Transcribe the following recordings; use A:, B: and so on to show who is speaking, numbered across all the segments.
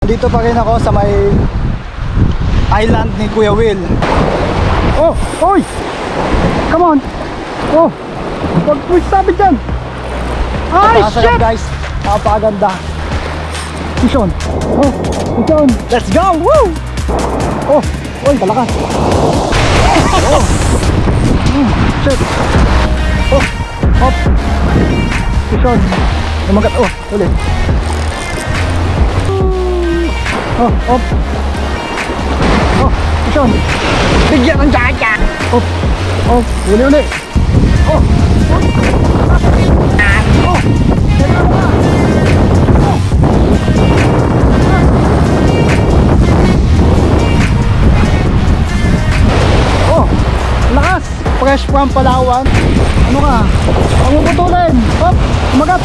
A: Dito pa rin ako sa may island ni Kuya Will. Oh, oy! Come on! Oh! Huwag mo sabi dyan! Ay, shit! Guys, napakaganda. Mission! Oh, mission! Let's go! Woo! Oh! Oy, kalakas! Oh! Shit! Oh! Hop! Mission! Lumagat! Oh! Ulit! Oh! Hop! Oh! Mission! Bigyan ng jacket! Oh! Oh! Uli! Oh! Oh! Oh! Lakas! Fresh from Palawan. Ano ka? Panguputulin! Oh! Umagat!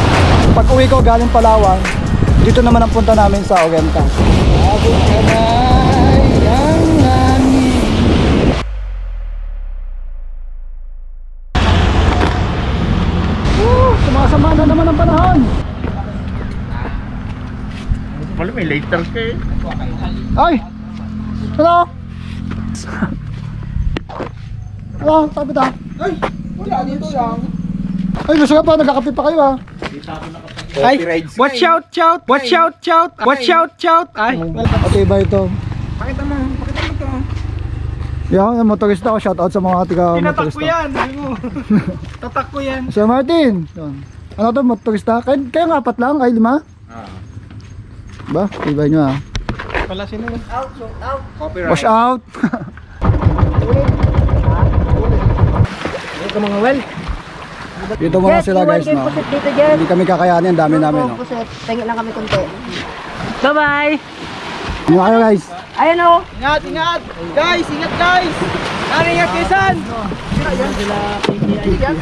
A: Pag uwi ko galing Palawan, dito naman ang punta namin sa Oriental. Abot ka na ang langit. Sumasama na naman ang panahon.
B: Wala, may later ka eh.
A: Ay! Hello! Hello, sabi ta.
C: Ay! Wala, dito lang.
A: Ay, gusto ka pa, nagkakape pa kayo ha.
C: Ay!
D: Watch out, shout! Watch out, shout! Watch out, shout! Ay!
A: Okay ba ito?
C: Pakita mo ito.
A: Yung motorista ko, shout out sa mga tiga
D: Tinatak
A: motorista.
D: ko yan! Tatak ko yan!
A: Sir Martin! Yun. Ano to, motorista? Kayo nga apat lang, kayo 5? Ba? Iba nyo ha.
D: Pala sino yun?
C: Copyright.
A: Wash out!
D: Ito mga well!
A: Dito muna sila guys no. Hindi kami kakayanin, dami namin no.
E: Tingin lang kami konti.
D: Bye-bye!
A: Ano kayo guys?
E: Ayan o!
D: Ingat, ingat! Guys, ingat guys! Ano ingat kayo san?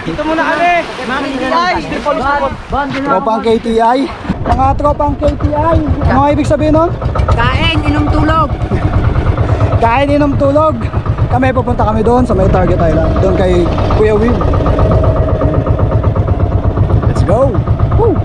D: Dito muna kami! Mami guys!
A: Tropang KTI. Mga tropang KTI. Ano nga ibig sabihin nun?
E: Kain, inom tulog!
A: Kain, inom, tulog. Kami pupunta kami doon sa may Target Island. Doon kay Kuya Will. Let's go! Woo!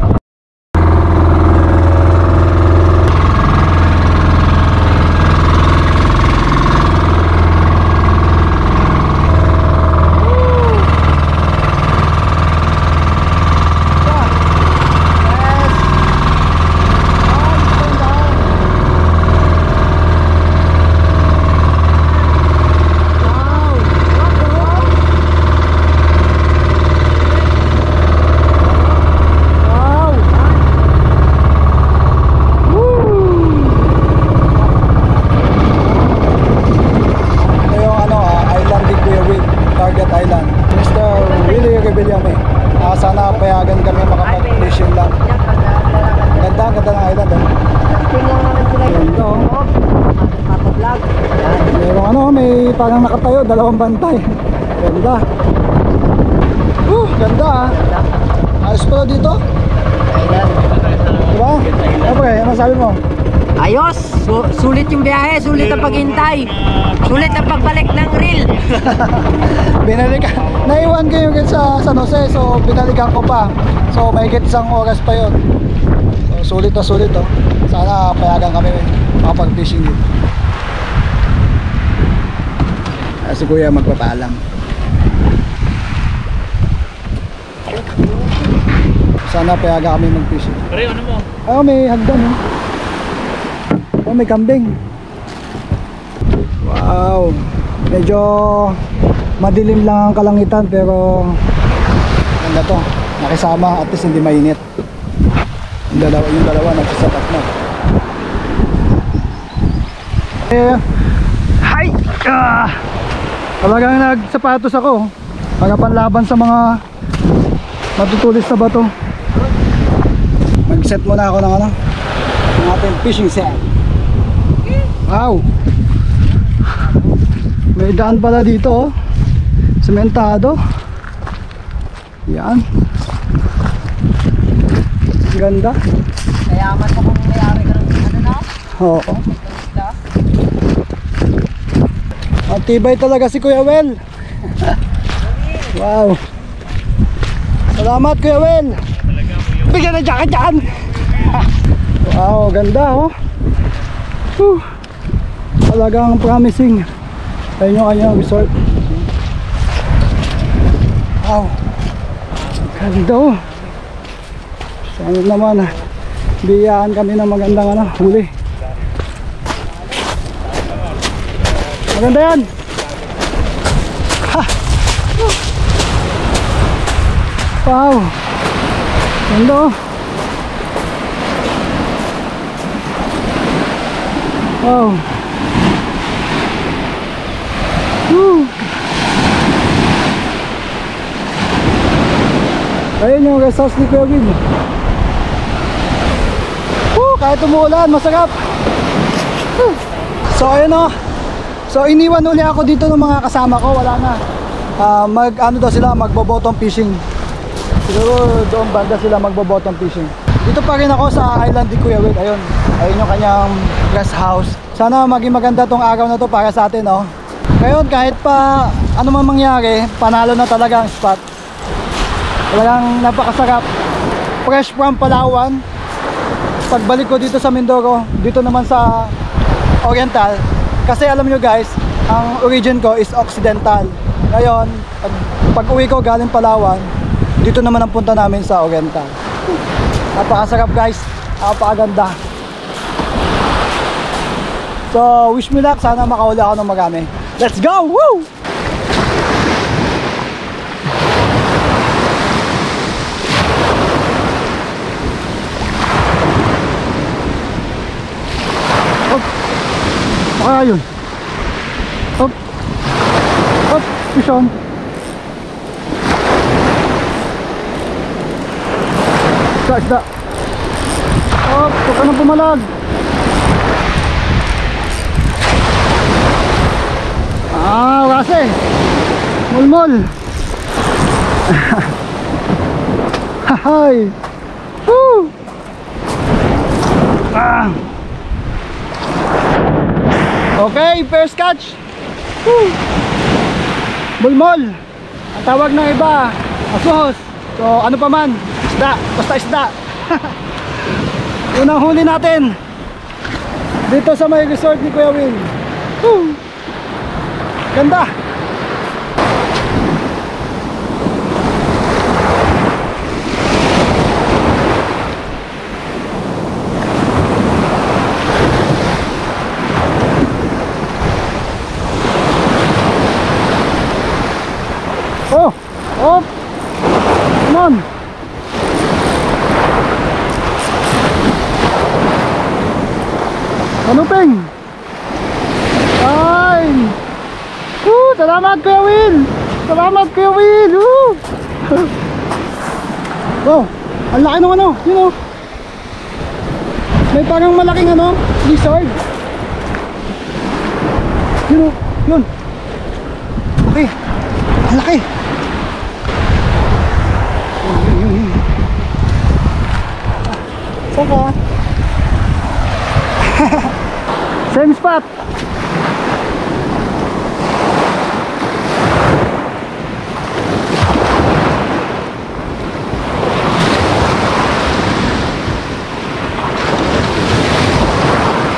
A: Sana payagan kami makapag-fishing lang. Ganda ng island eh.
E: Tingnan naman sila yung vlog.
A: Merong ano, may parang nakatayo, 2 bantay. Ganda. Ganda ah. Ayos pala dito. Diba? Okay, ano sabi mo?
E: Ayos! Sulit yung biyahe, sulit ang paghintay. Sulit ang pagbalik ng reel.
A: Binalikan. Naiwan ko yung sa San Jose, so binalikan ko pa. So may higit 1 oras pa yun. So sulit na sulit oh. Sana payagan kami makapag-fishing dito. Si Kuya magpapaalam. Sana payagan kami mag-fishing.
B: Pero ano mo?
A: Oh, may hagdan oh. Oh, may kambing. Wow. Medyo madilim lang ang kalangitan pero ganda to. Nakisama, at least hindi mainit. Yung dalawa nagsasapat na. Hi! Talagang nagsapatos ako para panlaban sa mga matutulis na bato. Mag-set muna ako ng ano, ng ating fishing set. Wow! May daan pala dito oh. Sementado. Yan. Ganda.
E: Kayaman pa kung mayari ka ng ano na?
A: Oo. Ang tibay talaga si Kuya Will. Wow. Salamat Kuya Will. Bigyan na jacket dyan. Wow, ganda oh. Talagang promising. Ayun yung kanyang resort. Wow, ganda oh. Sana naman biyaan kami ng magandang huli. Maganda yan. Ha. Wow, ganda oh. Wow. Ayun yung rest house ni Kuya Will. Kahit umuulan, masarap. So ayun o. So iniwan uli ako dito ng mga kasama ko. Wala na. Ano daw sila, magbo-bottom fishing. Siguro doon banda sila magbo-bottom fishing. Dito pa rin ako sa island ni Kuya Will. Ayun. Ayun yung kanyang rest house. Sana maging maganda tong araw na to para sa atin, no? Ngayon kahit pa ano man mangyari, panalo na talaga ang spot. Talagang napakasarap. Fresh from Palawan. Pagbalik ko dito sa Mindoro, dito naman sa Oriental. Kasi alam nyo guys, ang origin ko is Occidental. Ngayon, pag uwi ko galing Palawan, dito naman ang punta namin sa Oriental. Napakasarap guys, napakaganda. So wish me luck, sana makahuli ako ng marami. Let's go! Woo! Baka yun. Hop. Hop. Fish on. Isda. Hop. Huwag ka nang pumalag. Kasi. Mulmul. Hahay. Woo. Okay, first catch. Woo! Bulmol. Ang tawag ng iba, asos. So ano pa man, isda, basta isda. Unang huli natin dito sa may resort ni Kuya Will. Woo! Ganda. Oh, oh, come on. Kanuping. Ay. Salamat Kuya Will. Salamat Kuya Will. Oh, ang laki ng ano, you know. May parang malaking ano, lizard. You know, yun. Okay. Ang laki. Saan ka? Same spot.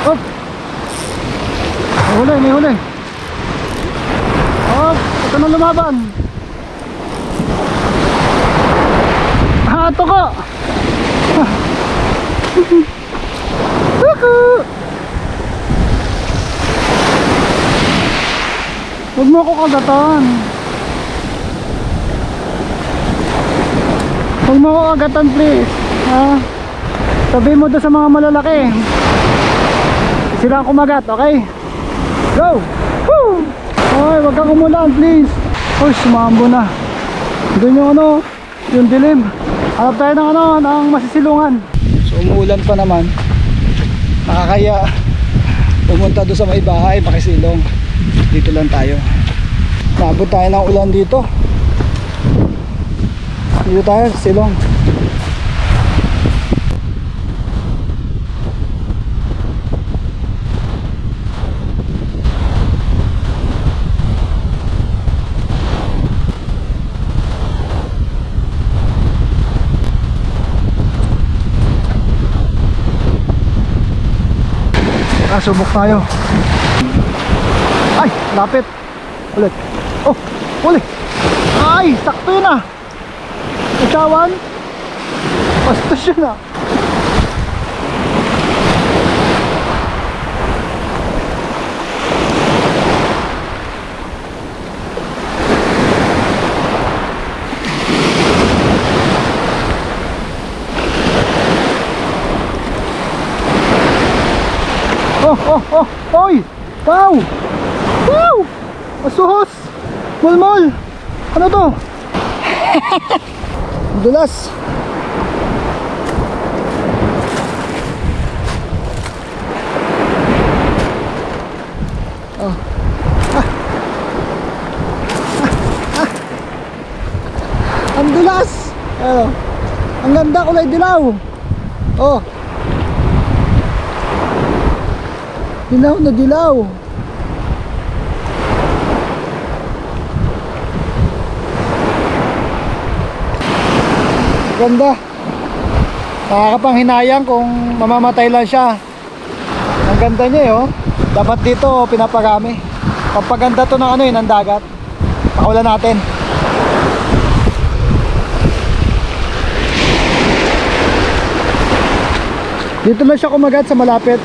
A: Hop. May huli. Hop, ito na lumaban. Ito ko. Huwag mo ako kagatan. Huwag mo ako kagatan please. Sabi mo doon sa mga malalaki. Sila ang kumagat, okay? Go! Woo! Okay, huwag kang umulan please. Uy, sumambo na. Doon yung ano, yung dilim. Hanap tayo ng ano, ng masisilungan. So umuulan pa naman. Nakakaya pumunta doon sa may bahay, makisilong. Dito lang tayo. Nabot tayo ng ulan dito. Dito tayo sa silong. Nakasubok tayo. Ay, lapit. Ulit. Oh, ulit. Ay, sakto yun ah. Usawan. Bastos yun ah. Oh, oy! Wow! Wow! Masuhos! Mulmol! Ano to? Dulas! Oh. Ang dulas! Ang ganda, kulay dilaw! Oh! Dilaw na dilaw. Ganda. Nakakapanghinayang kung mamamatay lang siya. Ang ganda niya eh, oh. Dapat dito pinaparami. Pampaganda to ng ano eh, ng dagat. Pakulan natin. Dito na siya kumagat sa malapit.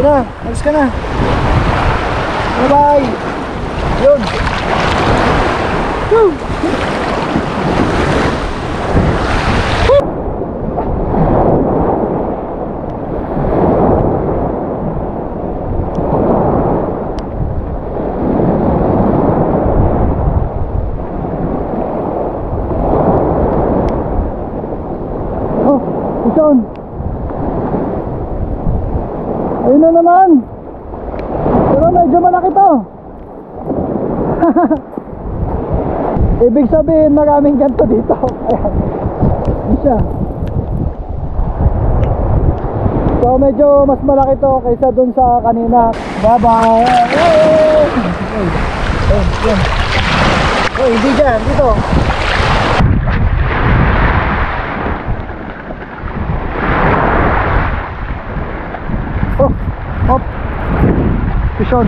A: Na, alis ka na. Bye bye. Yun. Woo. Oh, ison. Ayun na naman. Pero medyo malaki to. Ibig sabihin maraming ganito dito. Ayan. Ayan siya. So medyo mas malaki to kaysa dun sa kanina. Bye bye. Hindi dyan. Dito. Hop. Pison.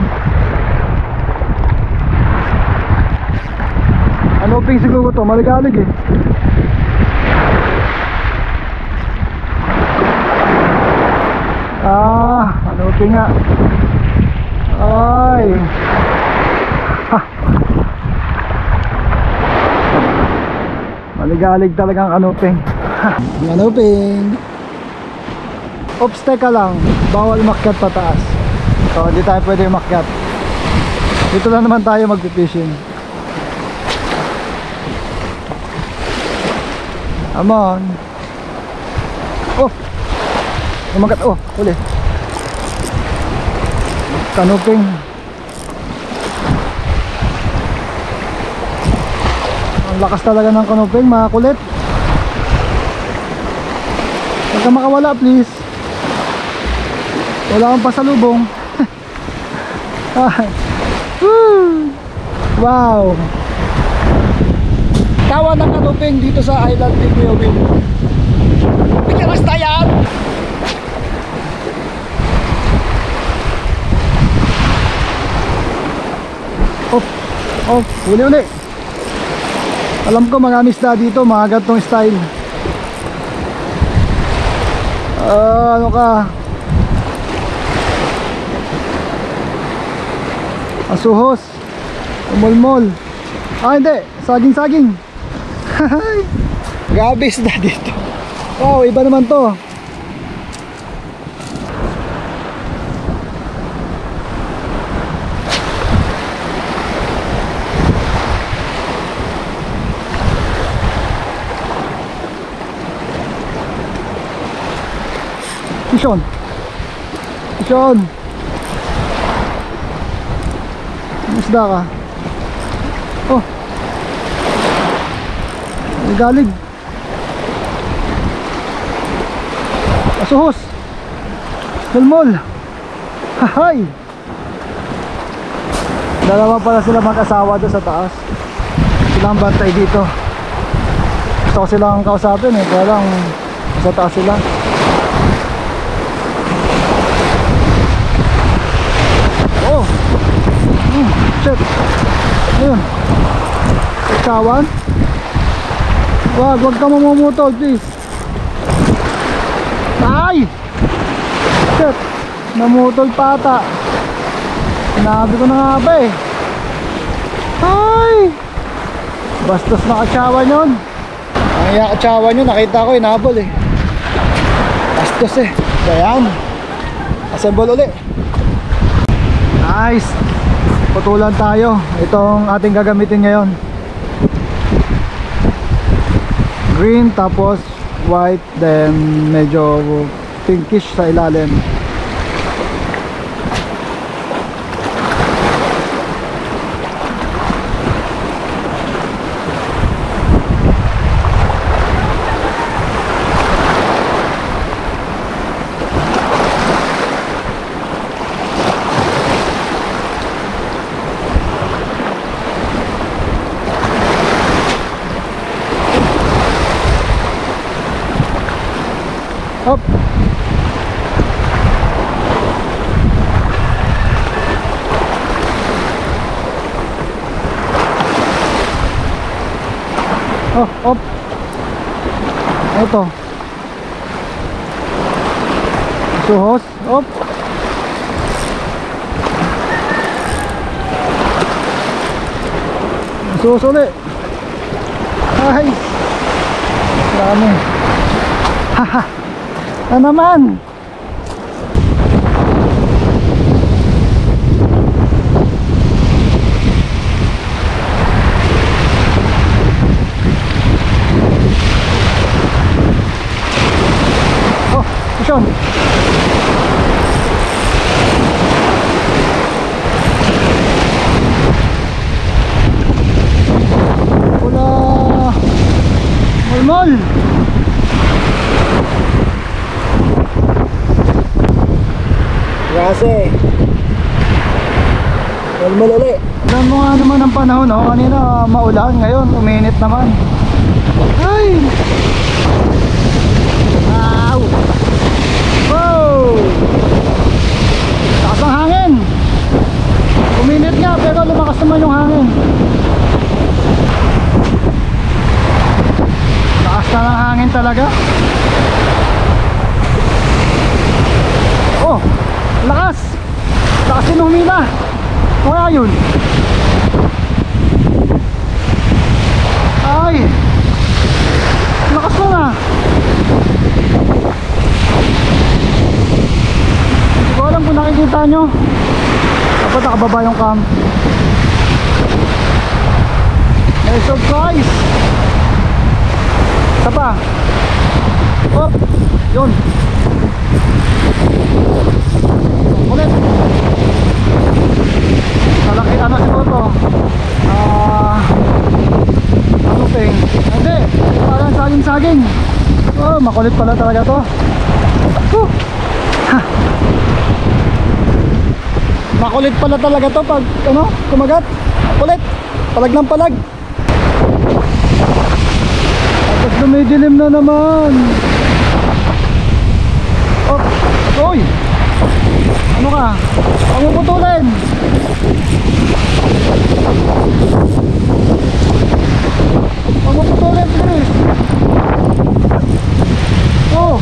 A: Ano ping siguro to? Maligalig eh. Ano ping nga. Ay. Maligalig talagang kanuping. Kanuping. Oops, teka lang. Bawal umakyat pataas. So, hindi tayo pwede umakyat. Dito lang naman tayo mag-fishing. Come on. Oh! Umagat. Oh, huli. Kanuping. Ang lakas talaga ng kanuping, mga kulit. Huwag ka makawala, please. Wala akong pasalubong. Wow. Tawa ng kanuping dito sa island ni Kuya Will. Bigyan mas tayan. Oh, uli. Alam ko mga isda dito, mga gantong style. Ano ka? Asuhos, umulmol. Hindi, saging. Grabe isda dito. Wow, iba naman to. Pison. Isda ka. Oh. Galig. Asuhos. Mulmul. Hahay. Dalawa pala sila mag-asawa doon sa taas. Silang bantay dito. Gusto ko silang kausapin eh, kaya lang sa taas sila. Oh. Shit. Ayun. Kawan. Wag ka mamumutol, please. Ay! Shit. Namutol pa ata. Sinabi ko na nga ba eh. Ay! Bastos na katsawan yun. Ang iya katsawan yun, nakita ko inabol eh. Bastos eh. Ayan. Assemble uli. Nice. Putulan tayo. Itong ating gagamitin ngayon. Green tapos white, then medyo pinkish sa ilalim. Hop. Oh, hop. Ito. Suhos, hop. Suhos ulit. Ay. Dami. Haha. Na naman. Oh, mission. Wala. Mulmul. Kasi mulmul uli. Tignan mo nga naman ang panahon, oh. Kanina maulan, ngayon uminit naman. Ay! Ow! Wow! Takas ng hangin. Uminit nga pero lumakas naman yung hangin. Takas na ng hangin talaga. Oh! Lakas! Lakas din humila! O kaya yun? Ay! Lakas mo na! Hindi ko alam kung nakikita nyo. Dapat nakababa yung cam. May surprise! Isa pa! Hop! Yun! Ulit. Malaki ano siguro to. Ano ping? Hindi. Parang saging-saging. Oh, makulit pala talaga to. Ha. Makulit pala talaga to pag ano, kumagat. Kulit. Palag ng palag. Tapos dumidilim na naman. Oh, oy. Ano ka? Huwag mo putulin. Huwag mo putulin, please. Oh.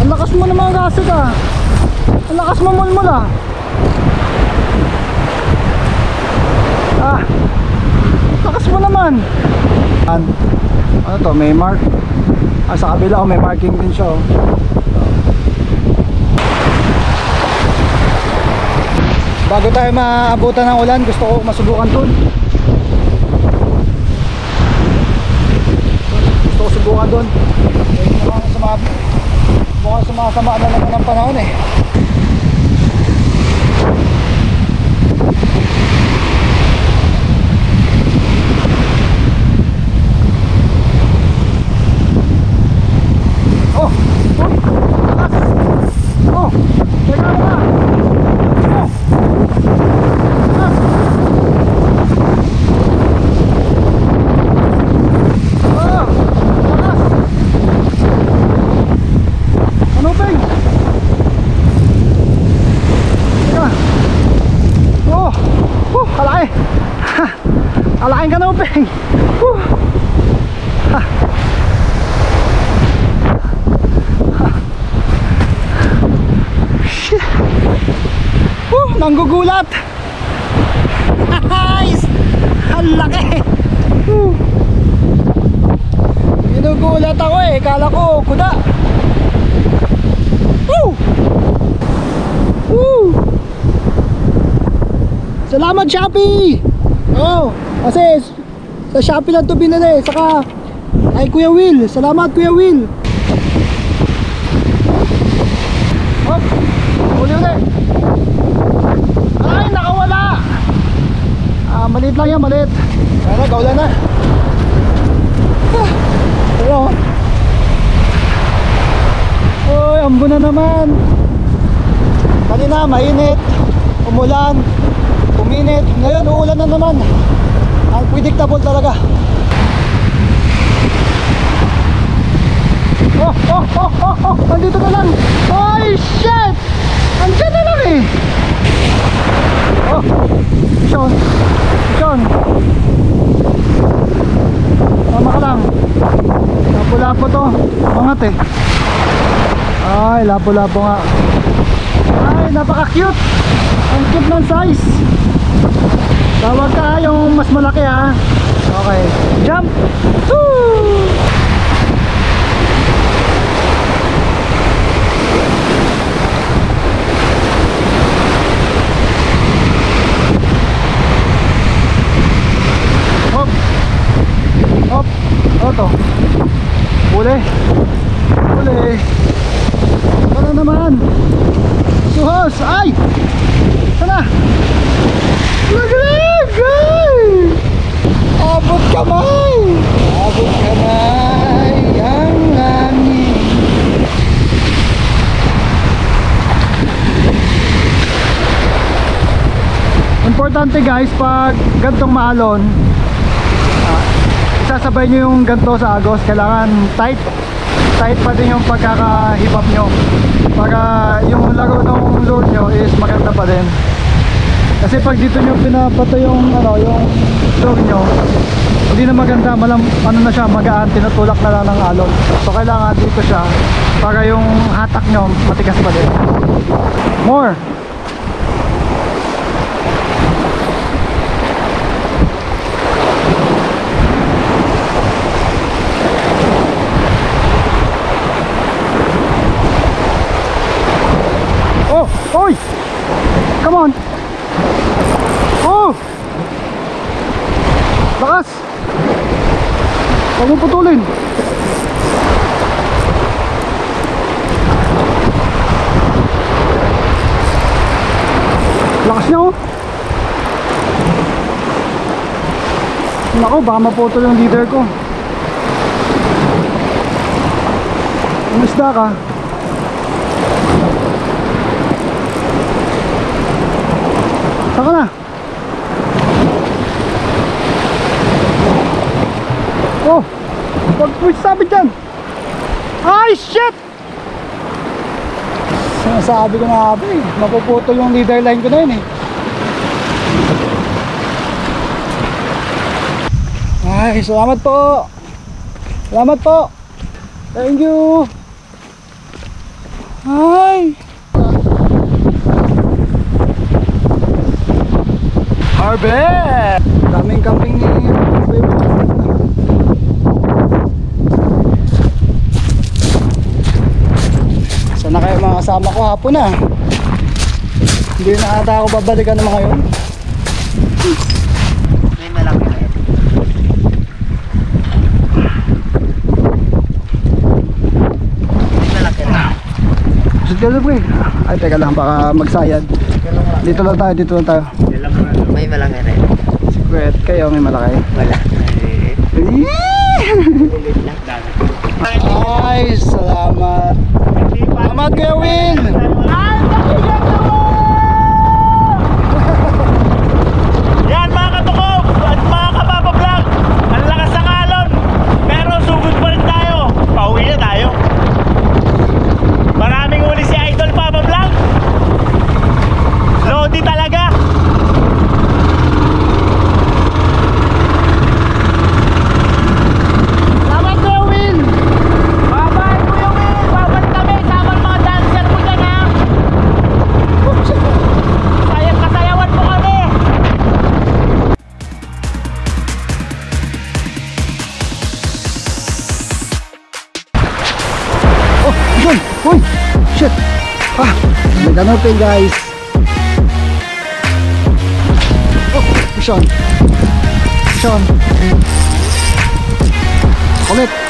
A: Ang lakas mo naman kasi ka. Ang lakas mo mulmul ah. Ah. Lakas mo naman. Ano to? May mark. Sa kabila may marking din siya. Bago tayo maabutan ng ulan, gusto ko masubukan dun. Gusto ko subukan dun. Mukhang sumasama na naman ng panahon eh. Nanggugulat. Guys, ang laki. Ginugulat ako eh. Kala ko kuda. Woo! Woo! Salamat Shopee. Oh, kasi sa Shopee lang to binili. Saka ay Kuya Will. Salamat Kuya Will. Hop, uli. Ay, nakawala. Maliit lang yan, maliit. Ano, gaulan na. Pero oy, ambo na naman. Kanina mainit, umulan, uminit. Ngayon uulan na naman. Unpredictable talaga. Oh, nandito na lang. Ay, shit! Andiyan na lang eh. Oh, Sean. Tama ka lang. Lapo-lapo to. Mangat eh. Ay, lapo-lapo nga. Ay, napaka-cute. Ang cute ng size. Tawag ka yung mas malaki ha. Okay, jump. Woo! Hop, oto. Uli. Sana naman. Suhos, ay! Sana! Laglag! Ay! Abot kamay! Ang langit. Importante guys, pag gantong maalon, sasabay nyo yung ganto sa agos. Kailangan tight pa din yung pagkakahipap nyo para yung laro ng lure nyo is maganda pa din. Kasi pag dito nyo pinapato yung yung lure nyo, hindi na maganda, ano na siya, magaan, tinutulak na lang ng alon. So kailangan dito siya para yung hatak nyo matigas pa din. More. Oy! Come on! Oh! Lakas! Huwag mo putulin! Lakas niya oh! Naku, baka maputol yung leader ko. Umusda ka. Saka na. Oh, pag-push sabi dyan. Ay, shit! Sinasabi ko na abi, mapuputol yung leader line ko na yun eh. Ay, salamat po. Salamat po. Thank you. Ay. Harvest! Daming camping ni sana kayo mga kasama ko hapon na. Hindi na ata ako babalikan ng mga yun.
E: May malaki na. May malaki na.
A: Gusto ka libre? Ay teka lang, baka magsayad. Dito lang tayo.
E: May malaki rin.
A: Secret kayo, may malaki.
E: Wala.
A: Ay, salamat. Salamat Kuya Will.
B: Yan mga katukog at mga kapapablog, ang lakas ng alon, pero sugod pa rin tayo. Pauwi na tayo. Maraming uli si Idol Papa Vlog. Lodi talaga. Salamat Kuya Will. Bye-bye Kuya Will. Babalik kami. Sama mga dancer mo dyan ha.
A: Doon! Uy! Shit! Ah! May ganopin guys! Oh! Sean! Sean! Ulit!